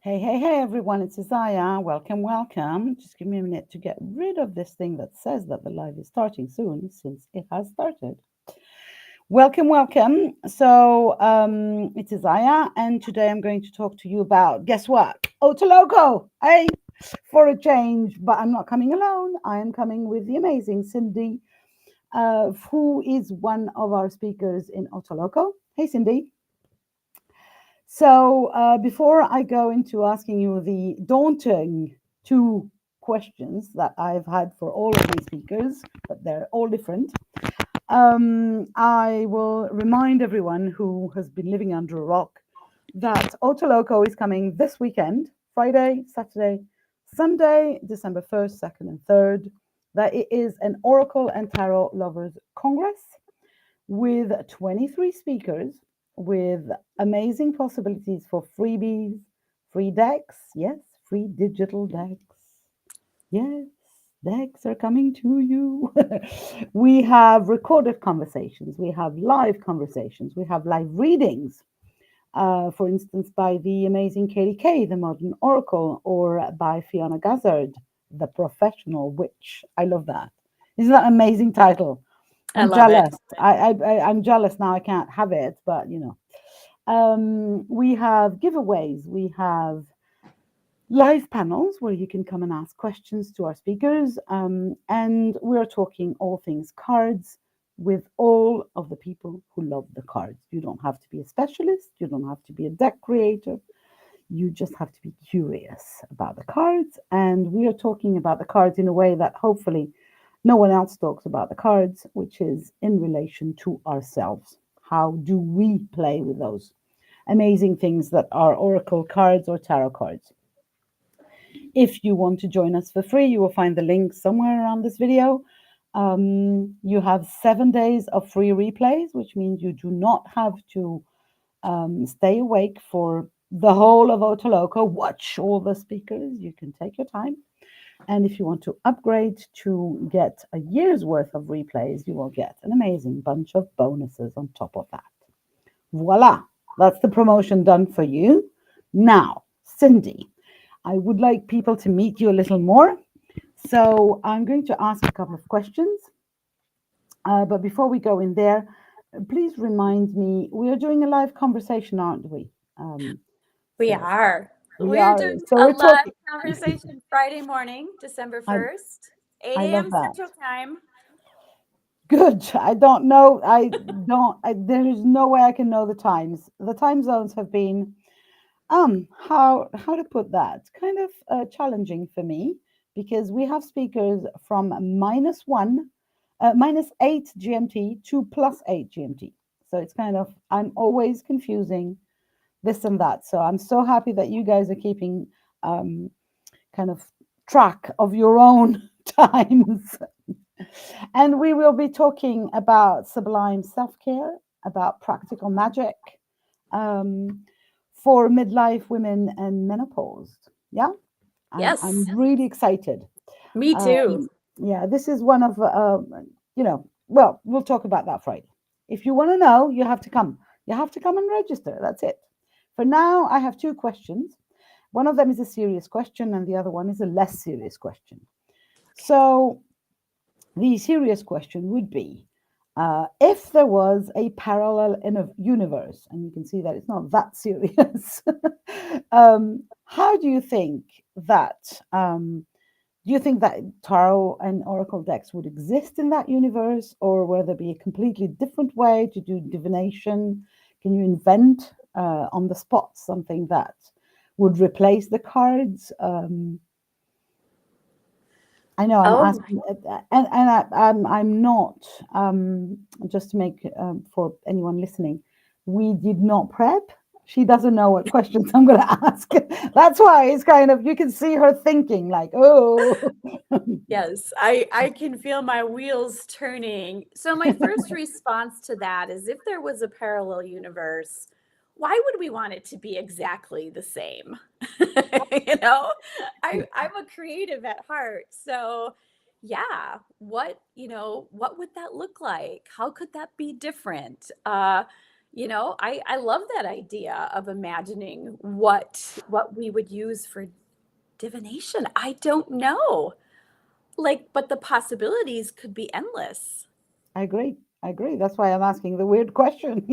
Hey, everyone, it's Isaiah. Welcome. Just give me a minute to get rid of this thing that says that the live is starting soon, since it has started. Welcome. It's Isaiah, and today I'm going to talk to you about, guess what? OTALOCO! Hey, for a change, but I'm not coming alone. I am coming with the amazing Cindi, who is one of our speakers in OTALOCO. Hey, Cindi. Before I go into asking you the daunting two questions that I've had for all of my speakers, but they're all different, I will remind everyone who has been living under a rock that Otoloco is coming this weekend, Friday, Saturday, Sunday, December 1st, 2nd, and 3rd. That it is an Oracle and Tarot Lovers Congress with 23 speakers, with amazing possibilities for freebies, free decks, yes, free digital decks. Yes, decks are coming to you. We have recorded conversations, we have live conversations, we have live readings. For instance, by the amazing Katie Kay, the Modern Oracle, or by Fiona Gazzard, the Professional Witch. I love that. Isn't that an amazing title? I I'm love it. jealous. I'm jealous now. I can't have it, but you know. We have giveaways. We have live panels where you can come and ask questions to our speakers. And we're talking all things cards with all of the people who love the cards. You don't have to be a specialist. You don't have to be a deck creator. You just have to be curious about the cards. And we are talking about the cards in a way that hopefully no one else talks about the cards, which is in relation to ourselves. How do we play with those amazing things that are oracle cards or tarot cards? If you want to join us for free, you will find the link somewhere around this video. You have 7 days of free replays, which means you do not have to stay awake for the whole of Otoloco. Watch all the speakers. You can take your time. And if you want to upgrade to get a year's worth of replays, you will get an amazing bunch of bonuses on top of that. Voila, that's the promotion done for you. Now, Cindi, I would like people to meet you a little more. So I'm going to ask a couple of questions. But before we go in there, please remind me, we are doing a live conversation, aren't we? Um, We so are. we We're are. doing So a we're live talking. conversation Friday morning, December I 1st, 8 I love a.m. that. Central Time. Good. I don't know. I don't. There is no way I can know the times. The time zones have been how to put that, kind of challenging for me, because we have speakers from -8 GMT to +8 GMT. So it's kind of, I'm always confusing this and that. So I'm so happy that you guys are keeping um, kind of track of your own times. And we will be talking about sublime self care, about practical magic, um, for midlife women and menopause. Yeah, I'm Yes, really excited. me too. Yeah, this is one of, well, we'll talk about that Friday. If you want to know, you have to come. You have to come and register. That's it. For now, I have two questions. One of them is a serious question, and the other one is a less serious question. So, the serious question would be, if there was a parallel in a universe, and you can see that it's not that serious, how do you think that? Do you think that tarot and oracle decks would exist in that universe, or will there be a completely different way to do divination? Can you invent on the spot something that would replace the cards? I know I'm Oh, asking, I'm not, just to make, for anyone listening, we did not prep. She doesn't know what questions I'm going to ask. That's why it's kind of, you can see her thinking like, oh. yes. I can feel my wheels turning. So my first response to that is if there was a parallel universe, why would we want it to be exactly the same? you know, I'm a creative at heart. So yeah, what would that look like? How could that be different? I love that idea of imagining what we would use for divination. I don't know. Like, but the possibilities could be endless. I agree. I agree. That's why I'm asking the weird question,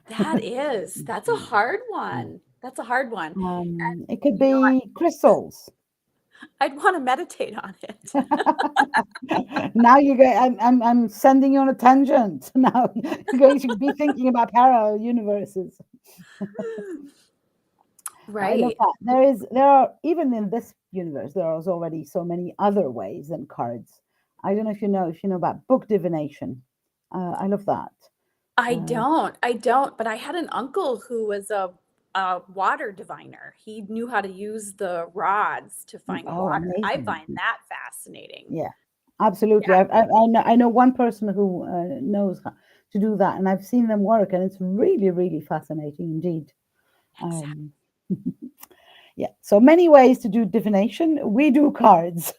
That's a hard one. That's a hard one. And, It could you know, be crystals. I'd want to meditate on it. Now you go. I'm sending you on a tangent. Now you're going to be thinking about parallel universes. I love Right. that. There are even in this universe there is already so many other ways than cards. I don't know if you know about book divination. I love that. Uh, I don't, but I had an uncle who was a water diviner. He knew how to use the rods to find oh, water. I amazing! find that fascinating. Yeah, absolutely. Yeah, I know one person who knows how to do that, and I've seen them work, and it's really, really fascinating indeed. exactly. Um, yeah, so many ways to do divination. We do cards,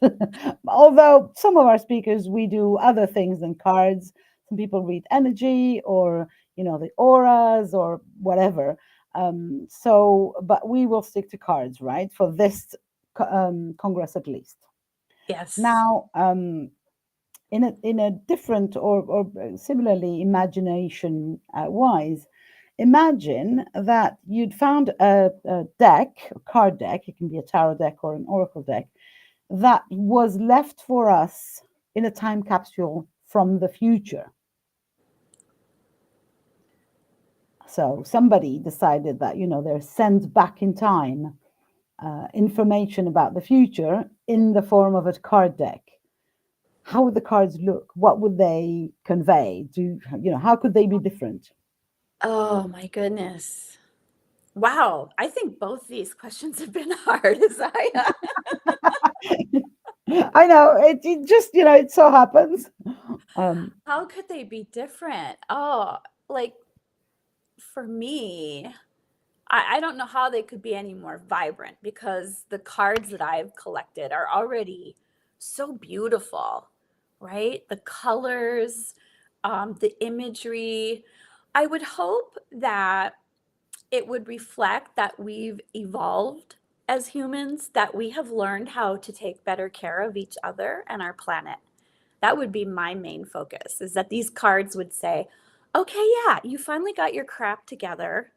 although some of our speakers we do other things than cards. Some people read energy, or the auras, or whatever. But we will stick to cards, right, for this congress at least. Yes. Now, in a different or similarly imagination wise, imagine that you'd found a deck, a card deck. It can be a tarot deck or an oracle deck that was left for us in a time capsule from the future. So somebody decided that they're sent back in time information about the future in the form of a card deck. How would the cards look? What would they convey? How could they be different? Oh my goodness. Wow. I think both these questions have been hard as I I know it just it so happens. Um, how could they be different? Oh, like for me, I don't know how they could be any more vibrant because the cards that I've collected are already so beautiful, right? The colors, the imagery. I would hope that it would reflect that we've evolved as humans, that we have learned how to take better care of each other and our planet. That would be my main focus, is that these cards would say, okay, yeah, you finally got your crap together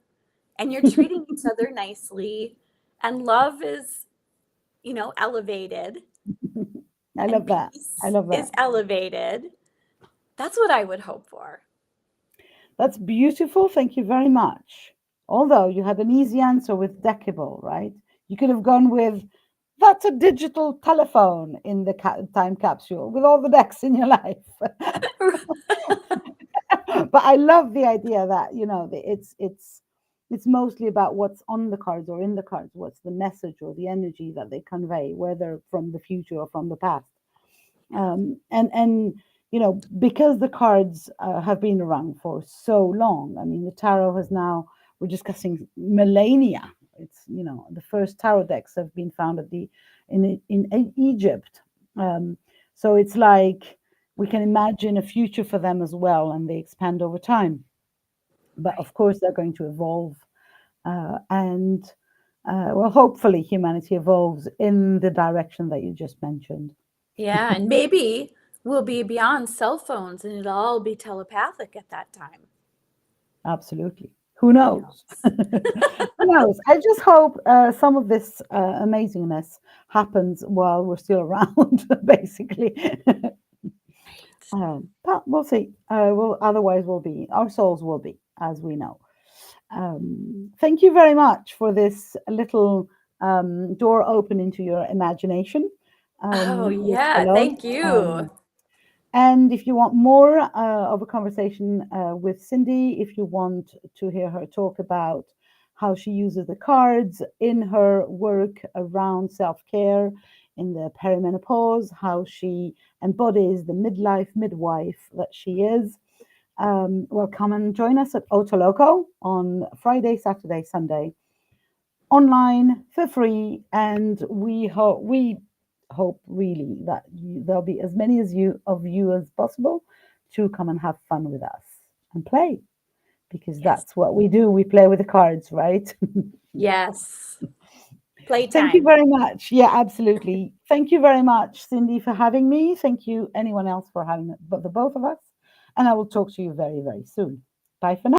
and you're treating each other nicely, and love is, elevated, I and love that. I peace love that. is elevated. That's what I would hope for. That's beautiful. Thank you very much. Although you had an easy answer with deckable, right? You could have gone with that's a digital telephone in the time capsule with all the decks in your life. But I love the idea that it's mostly about what's on the cards or in the cards, what's the message or the energy that they convey, whether from the future or from the past. And because the cards have been around for so long. I mean, the tarot has now, we're discussing millennia. It's the first tarot decks have been found in Egypt. um, so it's like we can imagine a future for them as well, and they expand over time. But Right. of course they're going to evolve, and well, hopefully humanity evolves in the direction that you just mentioned. Yeah, and maybe we'll be beyond cell phones and it'll all be telepathic at that time. Absolutely. Who Who knows? knows? Who knows? I just hope some of this amazingness happens while we're still around, basically. Right. But we'll see. Otherwise, our souls will be, as we know. Thank you very much for this little door open into your imagination Oh, with yeah. hello. Thank you. And if you want more of a conversation with Cindi, if you want to hear her talk about how she uses the cards in her work around self care in the perimenopause, how she embodies the midlife midwife that she is, well, come and join us at OTALOCO on Friday, Saturday, Sunday, online for free. And we hope really that there'll be as many as you as possible to come and have fun with us and play, because Yes. that's what we do. We play with the cards, right? Yes. Thank you Playtime. very much. Yeah, absolutely. Thank you very much, Cindy, for having me. Thank you, anyone else, for having the both of us. And I will talk to you very, very soon. Bye for now.